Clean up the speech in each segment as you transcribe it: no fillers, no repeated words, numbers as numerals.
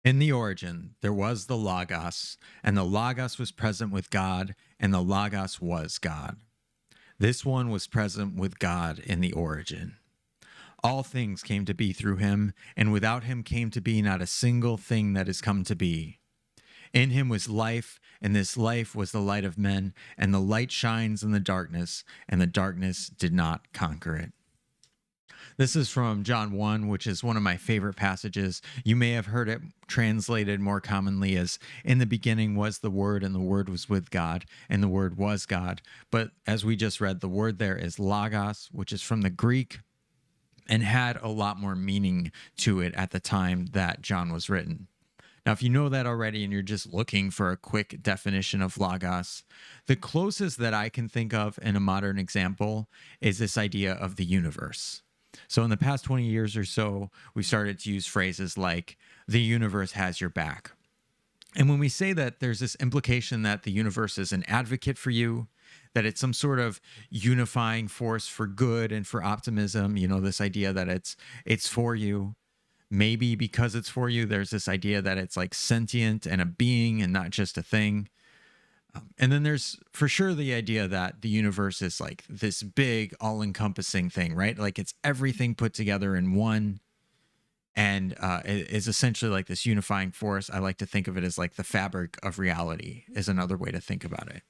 In the origin, there was the Logos, and the Logos was present with God, and the Logos was God. This one was present with God in the origin. All things came to be through him, and without him came to be not a single thing that has come to be. In him was life, and this life was the light of men, and the light shines in the darkness, and the darkness did not conquer it. This is from John 1, which is one of my favorite passages. You may have heard it translated more commonly as in the beginning was the Word, and the Word was with God, and the Word was God. But as we just read, the word there is logos, which is from the Greek and had a lot more meaning to it at the time that John was written. Now, if you know that already and you're just looking for a quick definition of logos, the closest that I can think of in a modern example is this idea of the universe. So, in the past 20 years or so, we've started to use phrases like the universe has your back. And when we say that, there's this implication that the universe is an advocate for you, that it's some sort of unifying force for good and for optimism, this idea that it's for you. Maybe because it's for you, there's this idea that it's like sentient and a being and not just a thing. And then there's for sure the idea that the universe is like this big, all encompassing thing, right? Like it's everything put together in one, and it is essentially like this unifying force. I like to think of it as like the fabric of reality, is another way to think about it.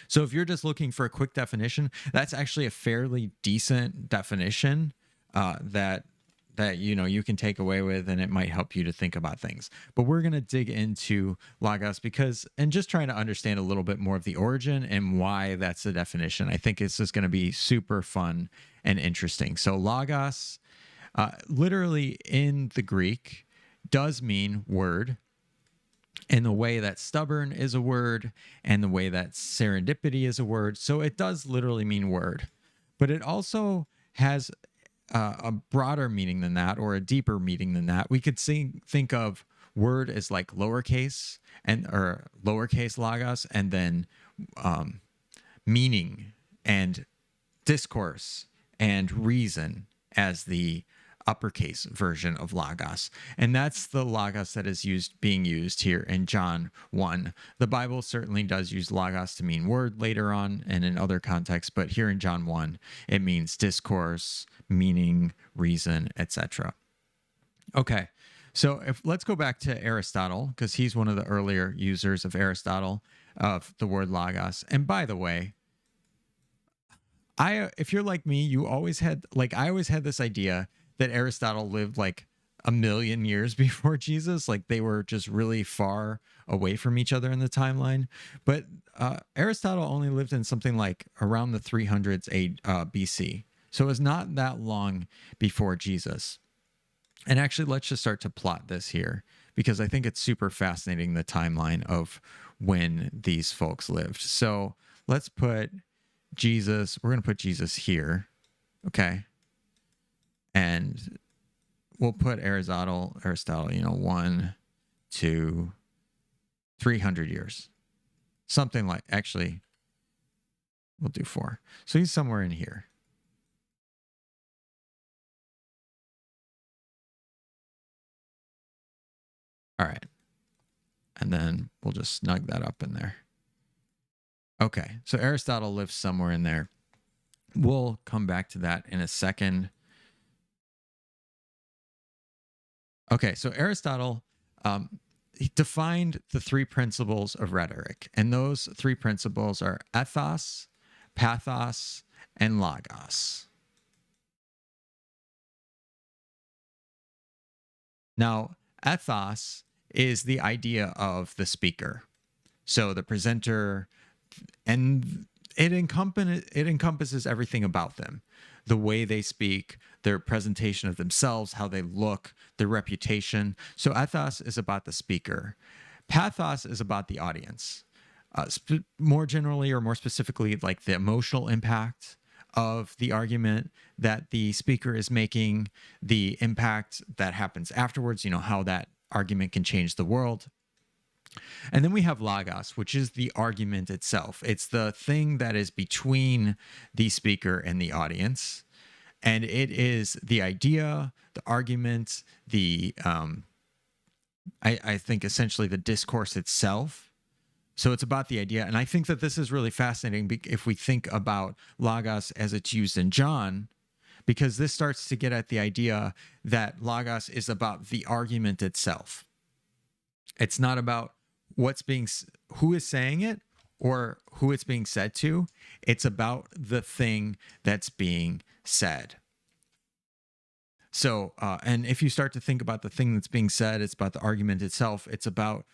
So if you're just looking for a quick definition, that's actually a fairly decent definition that you can take away with, and it might help you to think about things. But we're going to dig into logos and just trying to understand a little bit more of the origin and why that's the definition. I think it's just going to be super fun and interesting. So logos, literally in the Greek, does mean word, in the way that stubborn is a word and the way that serendipity is a word. So it does literally mean word, but it also has a broader meaning than that, or a deeper meaning than that. We could think of word as like lowercase or lowercase logos, and then meaning and discourse and reason as the uppercase version of logos. And that's the logos that is being used here in John 1. The Bible certainly does use logos to mean word later on and in other contexts, but here in John 1, it means discourse, meaning, reason, etc. Okay. So let's go back to Aristotle, because he's one of the earlier users of Aristotle of the word logos. And by the way, if you're like me, I always had this idea that Aristotle lived like a million years before Jesus. Like they were just really far away from each other in the timeline. But Aristotle only lived in something like around the 300s BC. So it was not that long before Jesus. And actually, let's just start to plot this here, because I think it's super fascinating, the timeline of when these folks lived. So let's put we're going to put Jesus here. Okay. And we'll put Aristotle, 1, 2, 300 years. Something like, actually, we'll do 4. So he's somewhere in here. All right. And then we'll just snug that up in there. Okay. So Aristotle lives somewhere in there. We'll come back to that in a second. Okay. So Aristotle he defined the 3 principles of rhetoric. And those 3 principles are ethos, pathos, and logos. Now, ethos is the idea of the speaker. So the presenter, and it encompasses everything about them: the way they speak, their presentation of themselves, how they look, their reputation. So ethos is about the speaker. Pathos is about the audience. More generally, or more specifically, like the emotional impact of the argument that the speaker is making, the impact that happens afterwards, how that argument can change the world. And then we have logos, which is the argument itself. It's the thing that is between the speaker and the audience. And it is the idea, the argument, the I think essentially the discourse itself. So it's about the idea. And I think that this is really fascinating if we think about logos as it's used in John, because this starts to get at the idea that logos is about the argument itself. It's not about who is saying it or who it's being said to. It's about the thing that's being said. So, and if you start to think about the thing that's being said, it's about the argument itself. It's about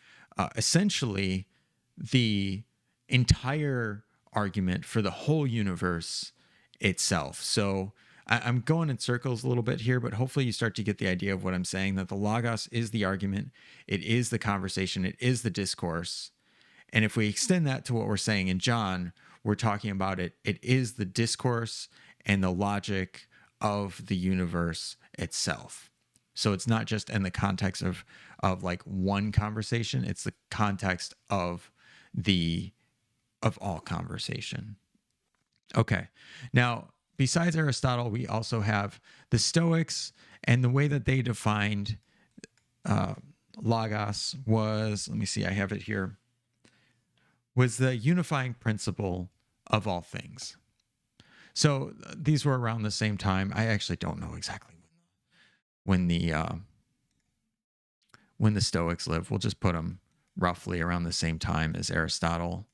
essentially the entire argument for the whole universe itself. So I'm going in circles a little bit here, but hopefully you start to get the idea of what I'm saying, that the logos is the argument, it is the conversation, it is the discourse. And if we extend that to what we're saying in John, we're talking about it is the discourse and the logic of the universe itself. So it's not just in the context of like one conversation, it's the context of all conversation. Okay. Now, besides Aristotle, we also have the Stoics, and the way that they defined logos was, let me see, I have it here, was the unifying principle of all things. So these were around the same time. I actually don't know exactly when the Stoics lived. We'll just put them roughly around the same time as Aristotle.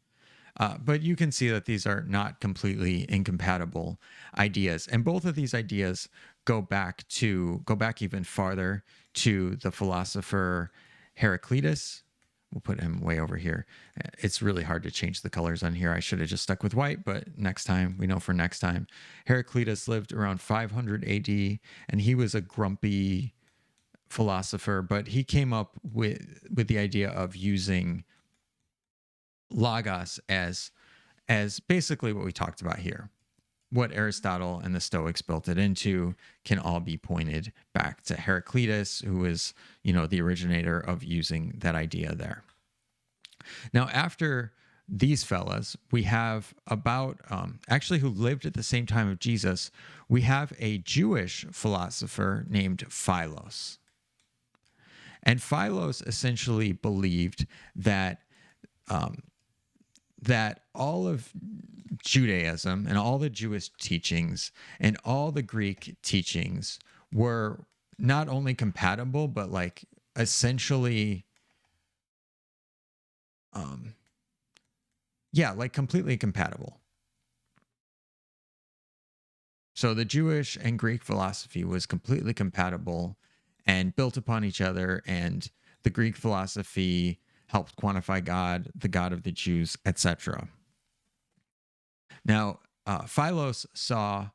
But you can see that these are not completely incompatible ideas. And both of these ideas go back even farther to the philosopher Heraclitus. We'll put him way over here. It's really hard to change the colors on here. I should have just stuck with white, but next time, we know for next time. Heraclitus lived around 500 AD, and he was a grumpy philosopher, but he came up with the idea of using logos as basically what we talked about here. What Aristotle and the Stoics built it into can all be pointed back to Heraclitus, who is, the originator of using that idea there. Now, after these fellas, we have about, actually who lived at the same time of Jesus, we have a Jewish philosopher named Philos. And Philos essentially believed that that all of Judaism and all the Jewish teachings and all the Greek teachings were not only compatible, but like essentially, like completely compatible. So the Jewish and Greek philosophy was completely compatible and built upon each other, and the Greek philosophy helped quantify God, the God of the Jews, etc. Now, Philos saw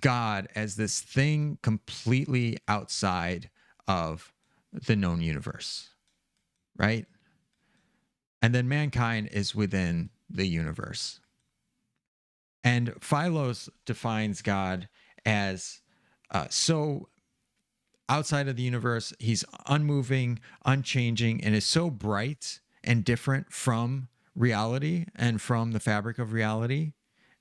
God as this thing completely outside of the known universe, right? And then mankind is within the universe. And Philos defines God as so outside of the universe. He's unmoving, unchanging, and is so bright and different from reality and from the fabric of reality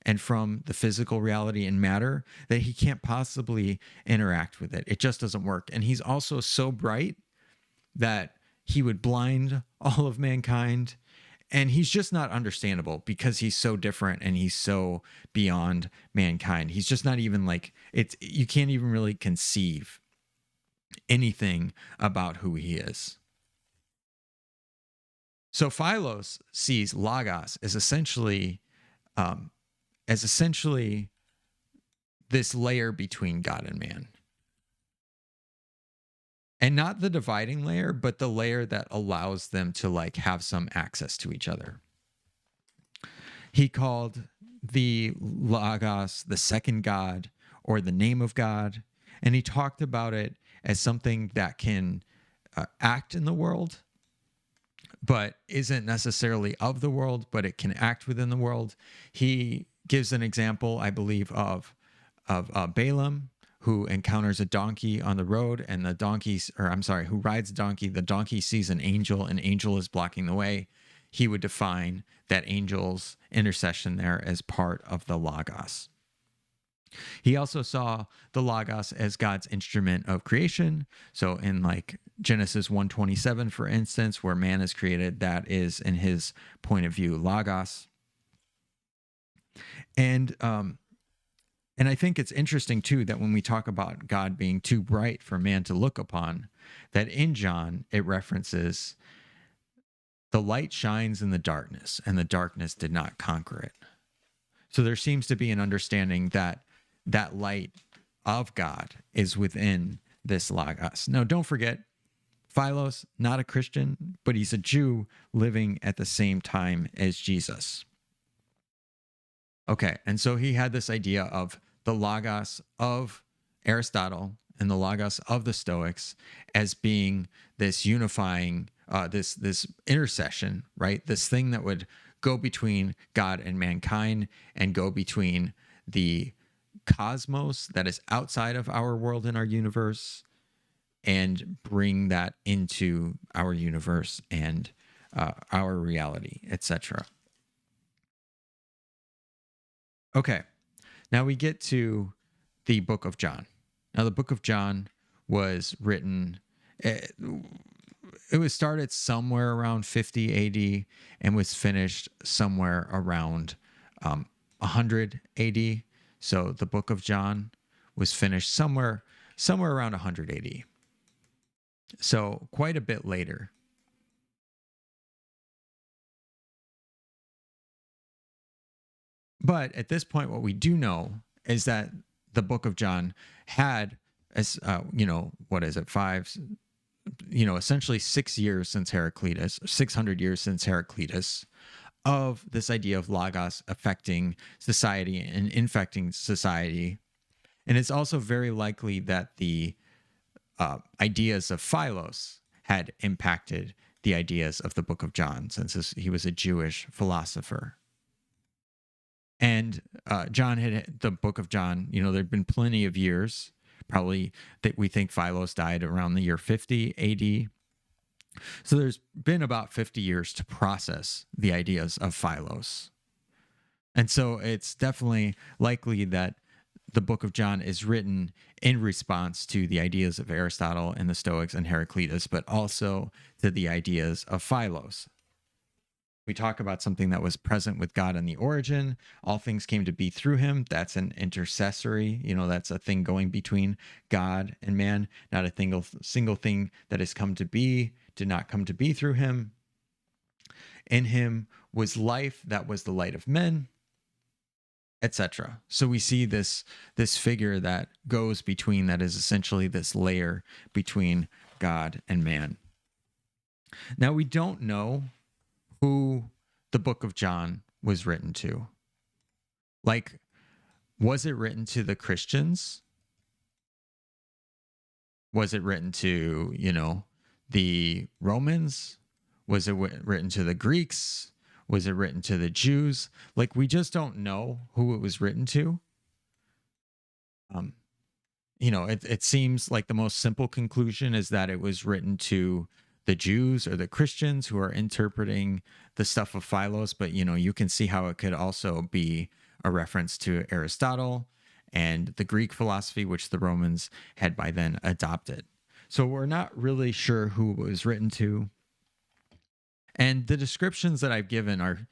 and from the physical reality and matter that he can't possibly interact with it. It just doesn't work. And he's also so bright that he would blind all of mankind. And he's just not understandable because he's so different and he's so beyond mankind. He's just not even like, you can't even really conceive anything about who he is. So Philos sees logos as essentially this layer between God and man. And not the dividing layer, but the layer that allows them to like have some access to each other. He called the logos the second God, or the name of God, and he talked about it as something that can act in the world, but isn't necessarily of the world, but it can act within the world. He gives an example, I believe, of Balaam, who encounters a donkey on the road, and who rides a donkey. The donkey sees an angel is blocking the way. He would define that angel's intercession there as part of the logos. He also saw the Logos as God's instrument of creation. So in like Genesis 1:27, for instance, where man is created, that is in his point of view Logos. And and I think it's interesting too that when we talk about God being too bright for man to look upon, that in John it references the light shines in the darkness, and the darkness did not conquer it. So there seems to be an understanding that that light of God is within this Logos. Now, don't forget, Philos, not a Christian, but he's a Jew living at the same time as Jesus. Okay, and so he had this idea of the Logos of Aristotle and the Logos of the Stoics as being this unifying, this intercession, right? This thing that would go between God and mankind and go between the cosmos that is outside of our world and our universe and bring that into our universe and our reality, etc. Okay, now we get to the book of John. Now, the book of John was written, it was started somewhere around 50 AD and was finished somewhere around 100 AD. So the book of John was finished somewhere around 100 AD. So quite a bit later. But at this point, what we do know is that the book of John had, as what is it, essentially 6 years since Heraclitus, 600 years since Heraclitus, of this idea of Logos affecting society and infecting society. And it's also very likely that the ideas of Philos had impacted the ideas of the book of John, since he was a Jewish philosopher. And John had the book of John, there'd been plenty of years, probably that we think Philos died around the year 50 AD. So there's been about 50 years to process the ideas of Philos. And so it's definitely likely that the book of John is written in response to the ideas of Aristotle and the Stoics and Heraclitus, but also to the ideas of Philos. We talk about something that was present with God in the origin. All things came to be through him. That's an intercessory, that's a thing going between God and man, not a single thing that has come to be, did not come to be through him. In him was life, that was the light of men, etc. So we see this figure that goes between, that is essentially this layer between God and man. Now we don't know who the book of John was written to. Like, was it written to the Christians? Was it written to, the Romans? Was it written to the Greeks? Was it written to the Jews? Like, we just don't know who it was written to. It seems like the most simple conclusion is that it was written to the Jews or the Christians who are interpreting the stuff of Philos, but you can see how it could also be a reference to Aristotle and the Greek philosophy, which the Romans had by then adopted. So we're not really sure who it was written to. And the descriptions that I've given are,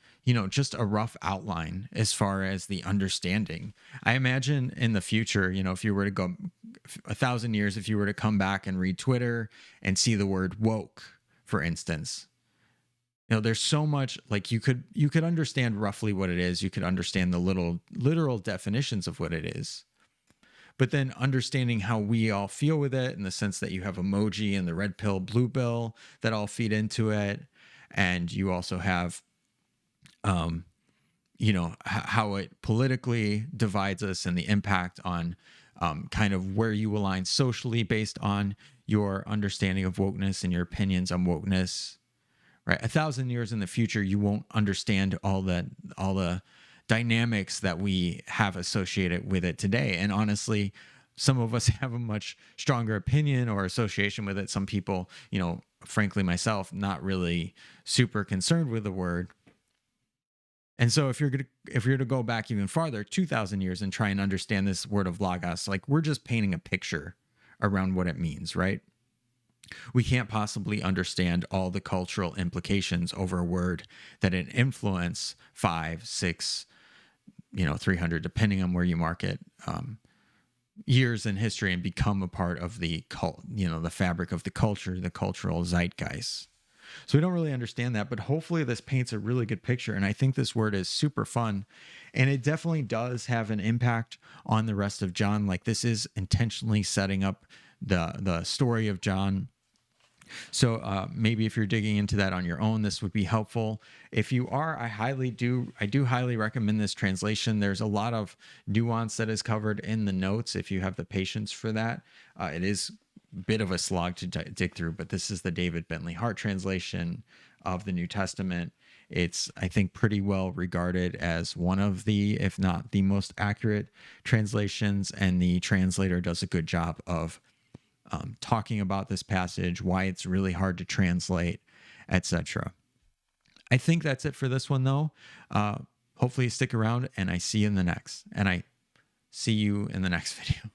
just a rough outline as far as the understanding. I imagine in the future, if you were to go 1,000 years, if you were to come back and read Twitter and see the word woke, for instance, there's so much, like you could understand roughly what it is. You could understand the literal definitions of what it is. But then understanding how we all feel with it, in the sense that you have emoji and the red pill, blue pill that all feed into it. And you also have, how it politically divides us and the impact on kind of where you align socially based on your understanding of wokeness and your opinions on wokeness. Right, 1,000 years in the future, you won't understand all the dynamics that we have associated with it today. And honestly, some of us have a much stronger opinion or association with it. Some people, frankly, myself, not really super concerned with the word. And so if you're to go back even farther, 2,000 years, and try and understand this word of logos, like we're just painting a picture around what it means, right? We can't possibly understand all the cultural implications over a word that an influence 5, 6, 300, depending on where you mark it, years in history, and become a part of the the fabric of the culture, the cultural zeitgeist. So we don't really understand that, but hopefully this paints a really good picture. And I think this word is super fun. And it definitely does have an impact on the rest of John. Like this is intentionally setting up the story of John. So maybe if you're digging into that on your own, this would be helpful. If you are, I do highly recommend this translation. There's a lot of nuance that is covered in the notes if you have the patience for that. It is a bit of a slog to dig through, but this is the David Bentley Hart translation of the New Testament. It's, I think, pretty well regarded as one of the, if not the most accurate translations, and the translator does a good job of talking about this passage, why it's really hard to translate, etc. I think that's it for this one, though. Hopefully you stick around, and I see you in the next video.